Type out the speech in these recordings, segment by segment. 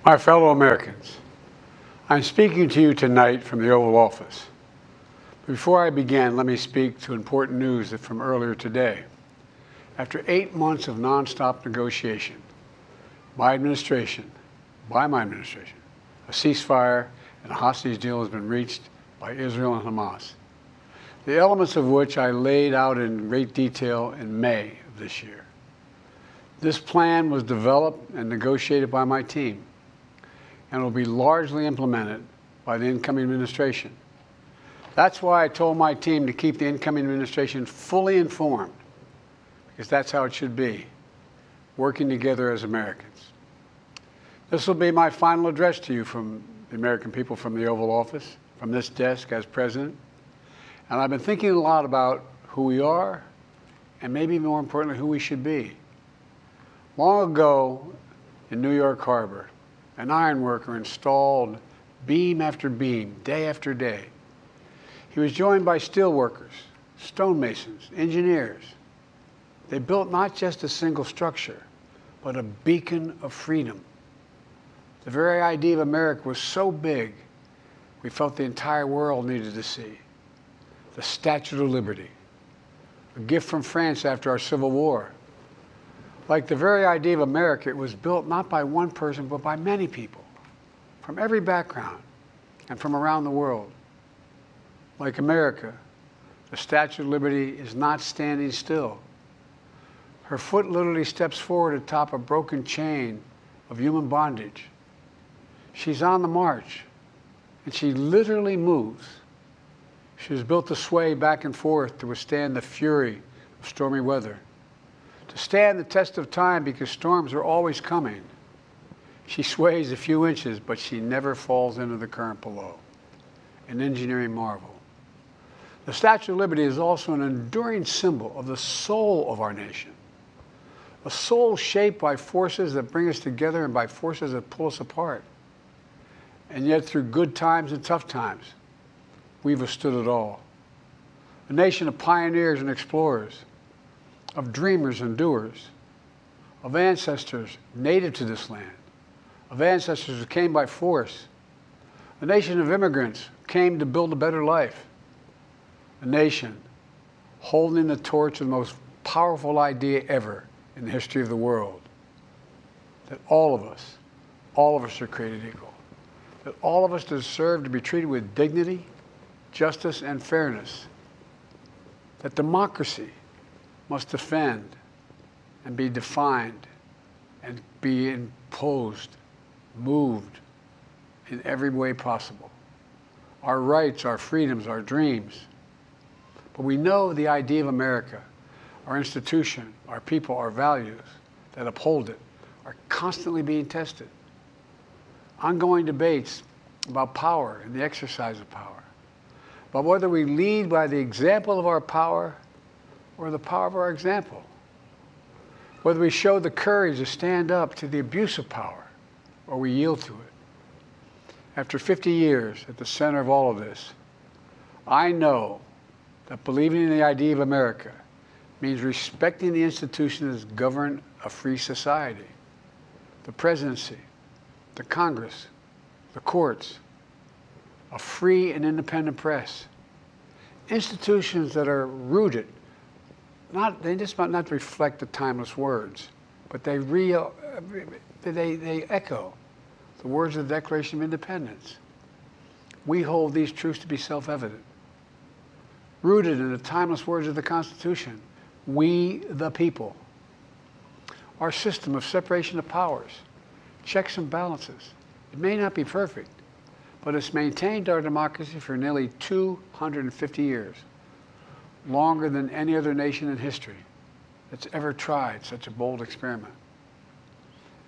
My fellow Americans, I'm speaking to you tonight from the Oval Office. Before I begin, let me speak to important news from earlier today. After 8 months of nonstop negotiation, by my administration, a ceasefire and a hostage deal has been reached by Israel and Hamas, the elements of which I laid out in great detail in May of this year. This plan was developed and negotiated by my team and will be largely implemented by the incoming administration. That's why I told my team to keep the incoming administration fully informed, because that's how it should be, working together as Americans. This will be my final address to you from the American people from the Oval Office, from this desk as president. And I've been thinking a lot about who we are and maybe more importantly, who we should be. Long ago in New York Harbor, an iron worker installed beam after beam, day after day. He was joined by steel workers, stonemasons, engineers. They built not just a single structure, but a beacon of freedom. The very idea of America was so big, we felt the entire world needed to see. The Statue of Liberty, a gift from France after our Civil War. Like the very idea of America, it was built not by one person, but by many people, from every background and from around the world. Like America, the Statue of Liberty is not standing still. Her foot literally steps forward atop a broken chain of human bondage. She's on the march, and she literally moves. She was built to sway back and forth to withstand the fury of stormy weather, to stand the test of time because storms are always coming. She sways a few inches, but she never falls into the current below. An engineering marvel. The Statue of Liberty is also an enduring symbol of the soul of our nation. A soul shaped by forces that bring us together and by forces that pull us apart. And yet through good times and tough times, we've withstood it all. A nation of pioneers and explorers, of dreamers and doers, of ancestors native to this land, of ancestors who came by force, a nation of immigrants who came to build a better life, a nation holding the torch of the most powerful idea ever in the history of the world, that all of us are created equal, that all of us deserve to be treated with dignity, justice, and fairness, that democracy must defend and be defined and be imposed, moved in every way possible. Our rights, our freedoms, our dreams. But we know the idea of America, our institution, our people, our values that uphold it are constantly being tested. Ongoing debates about power and the exercise of power, but whether we lead by the example of our power or the power of our example, whether we show the courage to stand up to the abuse of power or we yield to it. After 50 years at the center of all of this, I know that believing in the idea of America means respecting the institutions that govern a free society, the presidency, the Congress, the courts, a free and independent press, institutions that are rooted, they just might not reflect the timeless words, but they echo the words of the Declaration of Independence. We hold these truths to be self-evident. Rooted in the timeless words of the Constitution, we the people. Our system of separation of powers, checks and balances. It may not be perfect, but it's maintained our democracy for nearly 250 years, longer than any other nation in history that's ever tried such a bold experiment.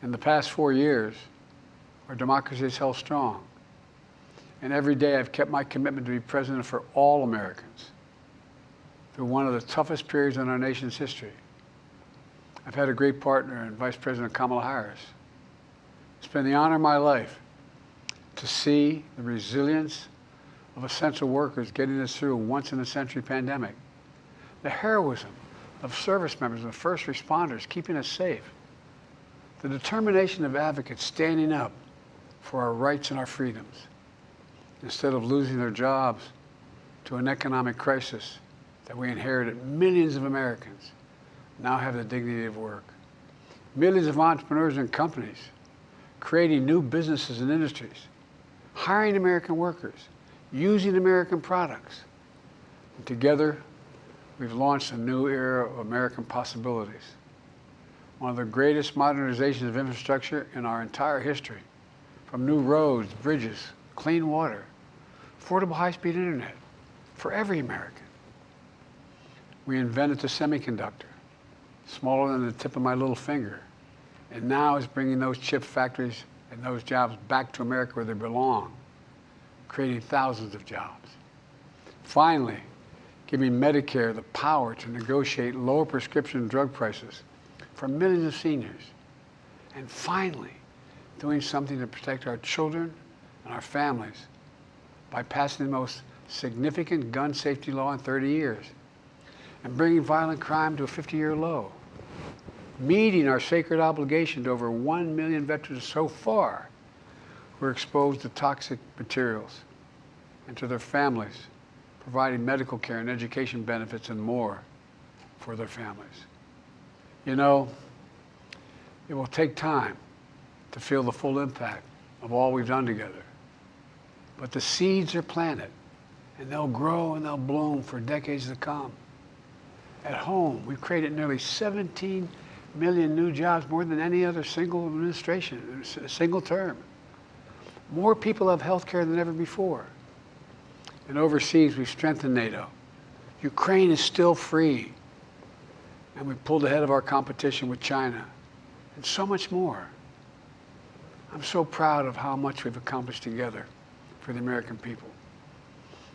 In the past 4 years, our democracy has held strong. And every day I've kept my commitment to be president for all Americans through one of the toughest periods in our nation's history. I've had a great partner in Vice President Kamala Harris. It's been the honor of my life to see the resilience of essential workers getting us through a once-in-a-century pandemic, the heroism of service members and first responders keeping us safe, the determination of advocates standing up for our rights and our freedoms, instead of losing their jobs to an economic crisis that we inherited. Millions of Americans now have the dignity of work. Millions of entrepreneurs and companies creating new businesses and industries, hiring American workers, using American products. And together, we've launched a new era of American possibilities. One of the greatest modernizations of infrastructure in our entire history, from new roads, bridges, clean water, affordable high-speed internet for every American. We invented the semiconductor, smaller than the tip of my little finger, and now is bringing those chip factories and those jobs back to America where they belong, creating thousands of jobs. Finally, giving Medicare the power to negotiate lower prescription drug prices for millions of seniors. And finally, doing something to protect our children and our families by passing the most significant gun safety law in 30 years and bringing violent crime to a 50-year low, meeting our sacred obligation to over 1 million veterans so far who are exposed to toxic materials, and to their families, providing medical care and education benefits and more for their families. You know, it will take time to feel the full impact of all we've done together. But the seeds are planted, and they'll grow and they'll bloom for decades to come. At home, we've created nearly 17 million new jobs, more than any other single administration, a single term. More people have health care than ever before. And overseas, we've strengthened NATO. Ukraine is still free. And we pulled ahead of our competition with China, and so much more. I'm so proud of how much we've accomplished together for the American people.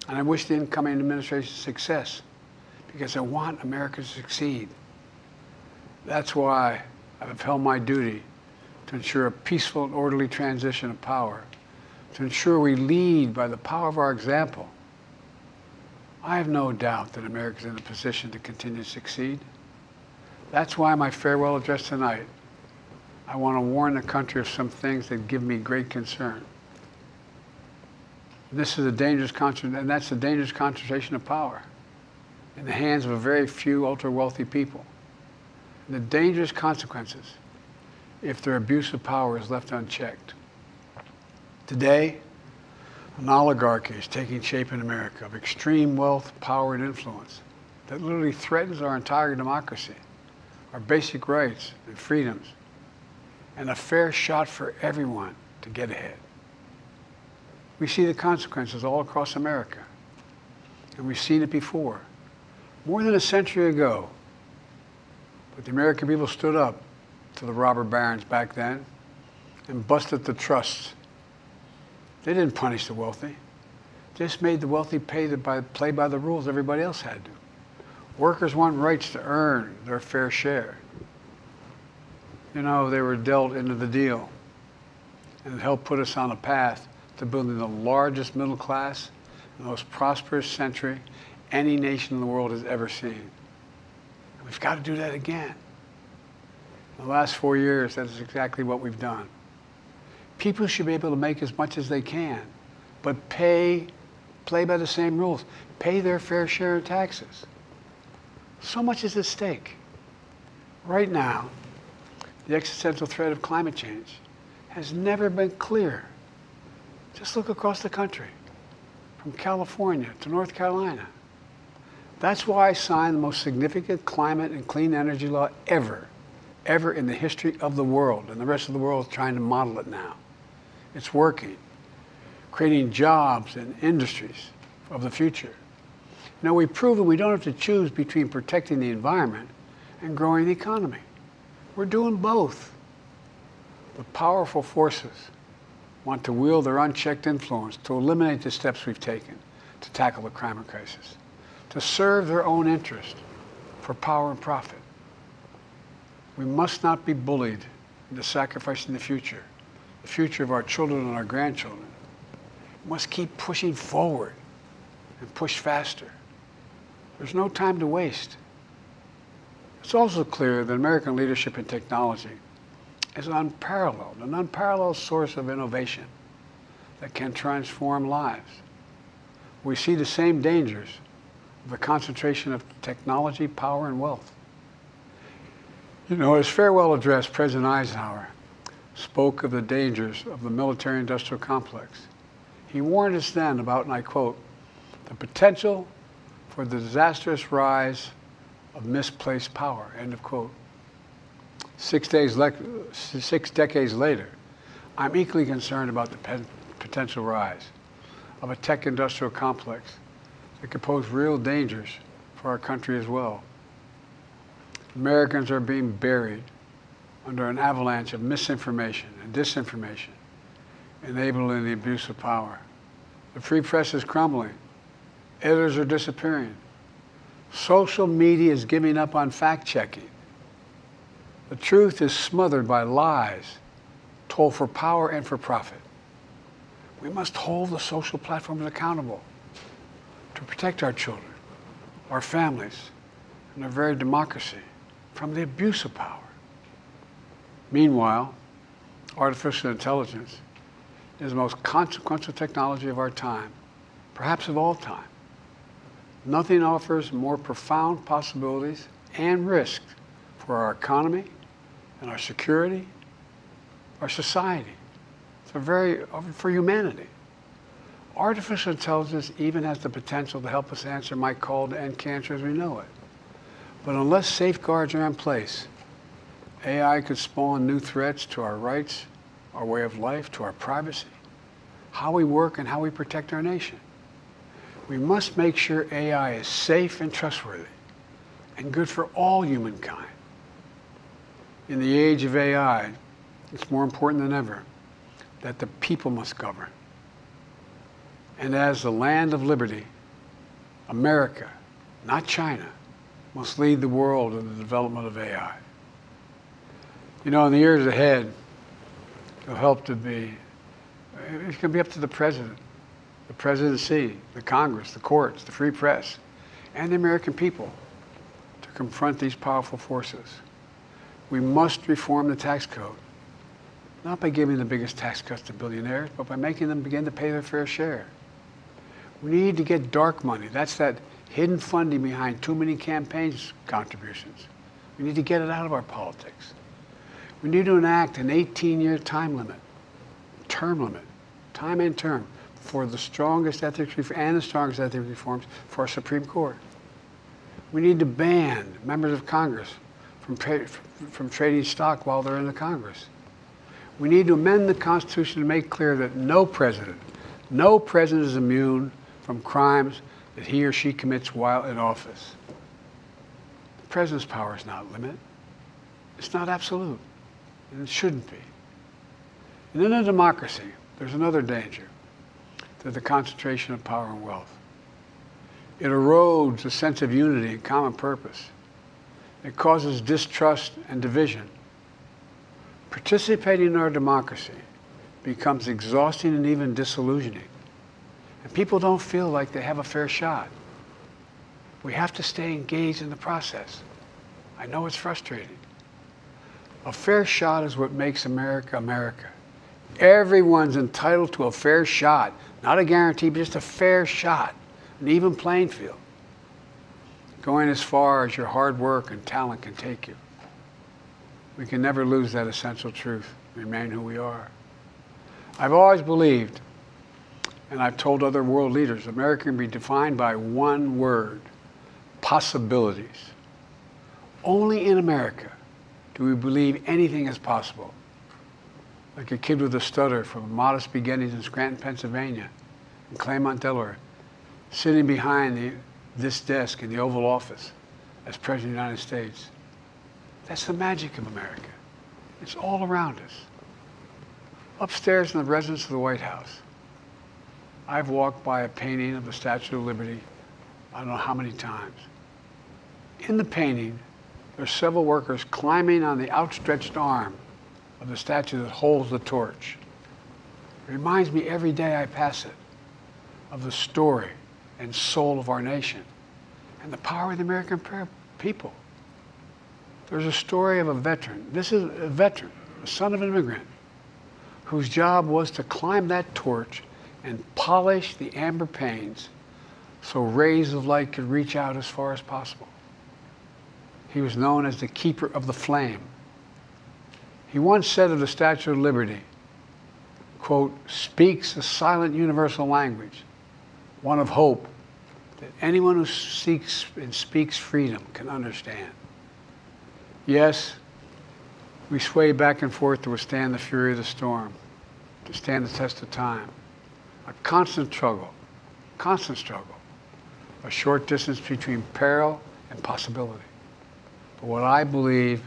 And I wish the incoming administration success, because I want America to succeed. That's why I've held my duty to ensure a peaceful and orderly transition of power, to ensure we lead by the power of our example. I have no doubt that America is in a position to continue to succeed. That's why my farewell address tonight, I want to warn the country of some things that give me great concern. This is a dangerous and that's the dangerous concentration of power in the hands of a very few ultra-wealthy people. And the dangerous consequences if their abuse of power is left unchecked. Today, an oligarchy is taking shape in America of extreme wealth, power, and influence that literally threatens our entire democracy, our basic rights and freedoms, and a fair shot for everyone to get ahead. We see the consequences all across America, and we've seen it before, more than a century ago. But the American people stood up to the robber barons back then and busted the trusts. They didn't punish the wealthy. They just made the wealthy play by the rules everybody else had to. Workers want rights to earn their fair share. You know, they were dealt into the deal, and it helped put us on a path to building the largest middle class, the most prosperous century any nation in the world has ever seen. And we've got to do that again. In the last 4 years, that is exactly what we've done. People should be able to make as much as they can, but play by the same rules, pay their fair share of taxes. So much is at stake. Right now, the existential threat of climate change has never been clearer. Just look across the country, from California to North Carolina. That's why I signed the most significant climate and clean energy law ever in the history of the world, and the rest of the world is trying to model it now. It's working, creating jobs and industries of the future. Now, we've proven we don't have to choose between protecting the environment and growing the economy. We're doing both. The powerful forces want to wield their unchecked influence to eliminate the steps we've taken to tackle the climate crisis, to serve their own interest for power and profit. We must not be bullied into sacrificing the future of our children and our grandchildren. We must keep pushing forward and push faster. There's no time to waste. It's also clear that American leadership in technology is an unparalleled source of innovation that can transform lives. We see the same dangers of the concentration of technology, power, and wealth. You know, his farewell address, President Eisenhower spoke of the dangers of the military-industrial complex. He warned us then about, and I quote, the potential for the disastrous rise of misplaced power, end of quote. 6 decades later, I'm equally concerned about the potential rise of a tech-industrial complex that could pose real dangers for our country as well. Americans are being buried under an avalanche of misinformation and disinformation, enabling the abuse of power. The free press is crumbling. Editors are disappearing. Social media is giving up on fact-checking. The truth is smothered by lies told for power and for profit. We must hold the social platforms accountable to protect our children, our families, and our very democracy from the abuse of power. Meanwhile, artificial intelligence is the most consequential technology of our time, perhaps of all time. Nothing offers more profound possibilities and risks for our economy and our security, our society, for humanity. Artificial intelligence even has the potential to help us answer my call to end cancer as we know it. But unless safeguards are in place, AI could spawn new threats to our rights, our way of life, to our privacy, how we work, and how we protect our nation. We must make sure AI is safe and trustworthy and good for all humankind. In the age of AI, it's more important than ever that the people must govern. And as the land of liberty, America, not China, must lead the world in the development of AI. You know, in the years ahead, it's going to be up to the president, the presidency, the Congress, the courts, the free press, and the American people to confront these powerful forces. We must reform the tax code, not by giving the biggest tax cuts to billionaires, but by making them begin to pay their fair share. We need to get dark money. That's that hidden funding behind too many campaigns contributions. We need to get it out of our politics. We need to enact an 18-year time limit, time and term, for the strongest ethics reforms for our Supreme Court. We need to ban members of Congress from trading stock while they're in the Congress. We need to amend the Constitution to make clear that no president is immune from crimes that he or she commits while in office. The president's power is not limited. It's not absolute, and it shouldn't be. And in a democracy, there's another danger to the concentration of power and wealth. It erodes a sense of unity and common purpose. It causes distrust and division. Participating in our democracy becomes exhausting and even disillusioning. And people don't feel like they have a fair shot. We have to stay engaged in the process. I know it's frustrating. A fair shot is what makes America, America. Everyone's entitled to a fair shot. Not a guarantee, but just a fair shot. An even playing field. Going as far as your hard work and talent can take you. We can never lose that essential truth, remain who we are. I've always believed, and I've told other world leaders, America can be defined by one word: possibilities. Only in America do we believe anything is possible. Like a kid with a stutter from modest beginnings in Scranton, Pennsylvania, and Claremont, Delaware, sitting behind this desk in the Oval Office as President of the United States. That's the magic of America. It's all around us. Upstairs in the residence of the White House, I've walked by a painting of the Statue of Liberty I don't know how many times. In the painting, there's several workers climbing on the outstretched arm of the statue that holds the torch. It reminds me every day I pass it of the story and soul of our nation and the power of the American people. There's a story of a veteran. This is a veteran, a son of an immigrant, whose job was to climb that torch and polish the amber panes so rays of light could reach out as far as possible. He was known as the keeper of the flame. He once said of the Statue of Liberty, quote, "speaks a silent universal language, one of hope that anyone who seeks and speaks freedom can understand." Yes, we sway back and forth to withstand the fury of the storm, to stand the test of time. A constant struggle, a short distance between peril and possibility. But what I believe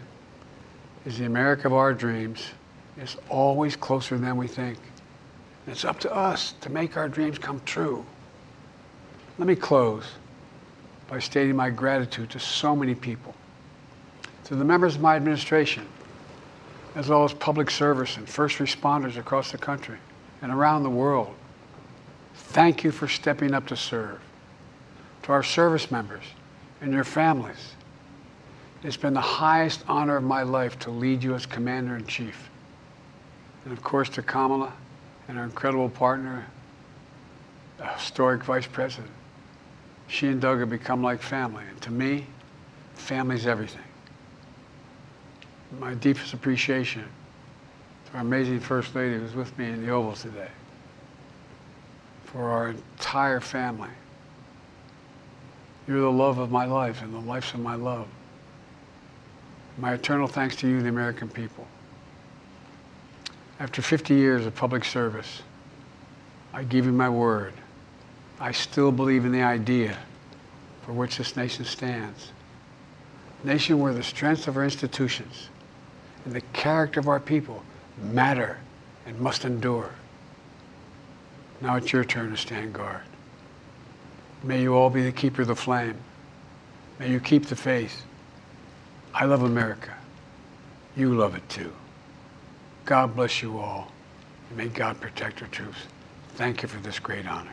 is the America of our dreams is always closer than we think. And it's up to us to make our dreams come true. Let me close by stating my gratitude to so many people, to the members of my administration, as well as public service and first responders across the country and around the world. Thank you for stepping up to serve. To our service members and your families, it's been the highest honor of my life to lead you as Commander-in-Chief. And of course to Kamala and our incredible partner, the historic Vice President. She and Doug have become like family. And to me, family's everything. My deepest appreciation to our amazing First Lady who's with me in the Oval today. For our entire family. You're the love of my life and the lives of my love. My eternal thanks to you, the American people. After 50 years of public service, I give you my word. I still believe in the idea for which this nation stands. A nation where the strength of our institutions and the character of our people matter and must endure. Now it's your turn to stand guard. May you all be the keeper of the flame. May you keep the faith. I love America. You love it too. God bless you all. And may God protect our troops. Thank you for this great honor.